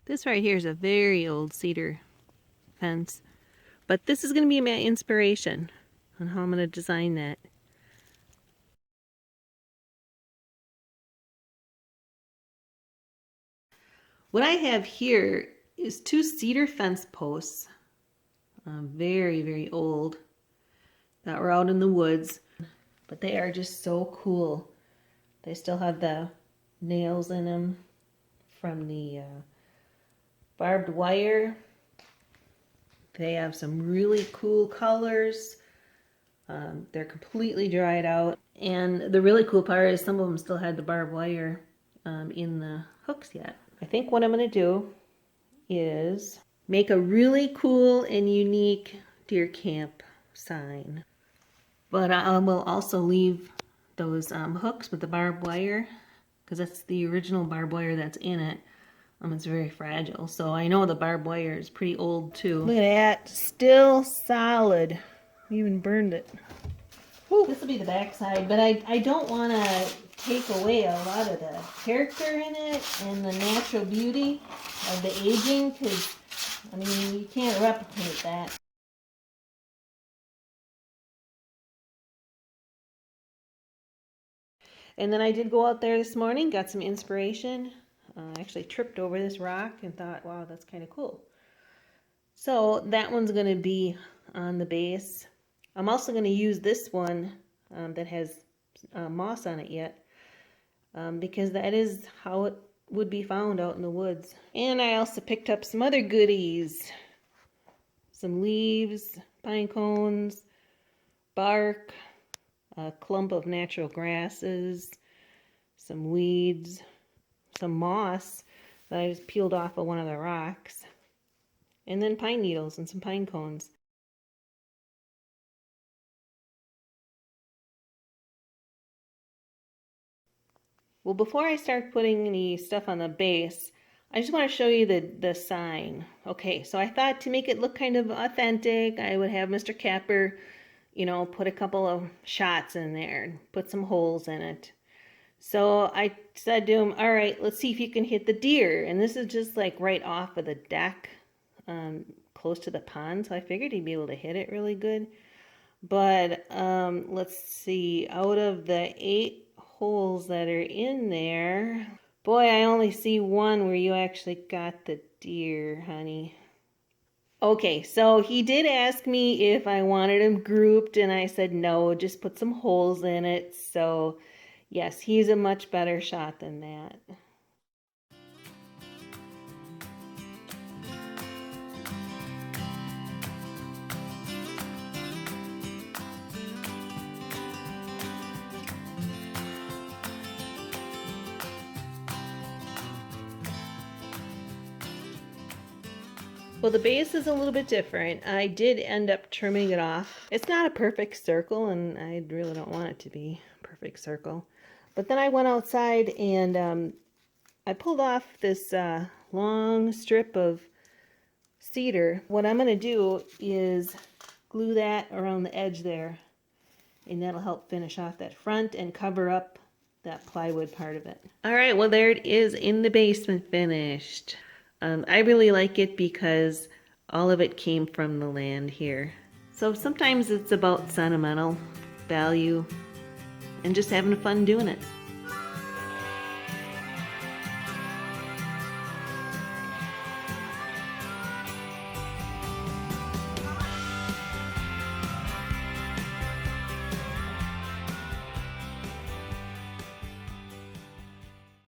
This right here is a very old cedar fence, but this is going to be my inspiration on how I'm going to design that. What I have here is 2 cedar fence posts, very, very old, that were out in the woods, but they are just so cool. They still have the nails in them from the barbed wire. They have some really cool colors. They're completely dried out. And the really cool part is some of them still had the barbed wire in the hooks yet. I think what I'm going to do is make a really cool and unique deer camp sign. But I will also leave those hooks with the barbed wire, because that's the original barbed wire that's in it. It's very fragile, so I know the barbed wire is pretty old too. Look at that, still solid. Even burned it. This will be the back side, but I don't want to take away a lot of the character in it and the natural beauty of the aging, because, I mean, you can't replicate that. And then I did go out there this morning, got some inspiration. I actually tripped over this rock and thought, wow, that's kind of cool. So that one's going to be on the base. I'm also going to use this one that has moss on it yet, because that is how it would be found out in the woods. And I also picked up some other goodies. Some leaves, pine cones, bark, a clump of natural grasses, some weeds, some moss that I just peeled off of one of the rocks, and then pine needles and some pine cones. Well, before I start putting any stuff on the base, I just want to show you the sign. Okay, so I thought to make it look kind of authentic, I would have Mr. Kapper, you know, put a couple of shots in there and put some holes in it. So I said to him, all right, let's see if you can hit the deer. And this is just like right off of the deck, close to the pond. So I figured he'd be able to hit it really good. But let's see, out of the 8 holes that are in there, boy, I only see one where you actually got the deer, honey. Okay, so he did ask me if I wanted them grouped, and I said no, just put some holes in it. So yes, he's a much better shot than that. Well, the base is a little bit different. I did end up trimming it off. It's not a perfect circle, and I really don't want it to be a perfect circle. But then I went outside and I pulled off this long strip of cedar. What I'm going to do is glue that around the edge there, and that'll help finish off that front and cover up that plywood part of it. All right, well, there it is in the basement finished. I really like it because all of it came from the land here. So sometimes it's about sentimental value and just having fun doing it.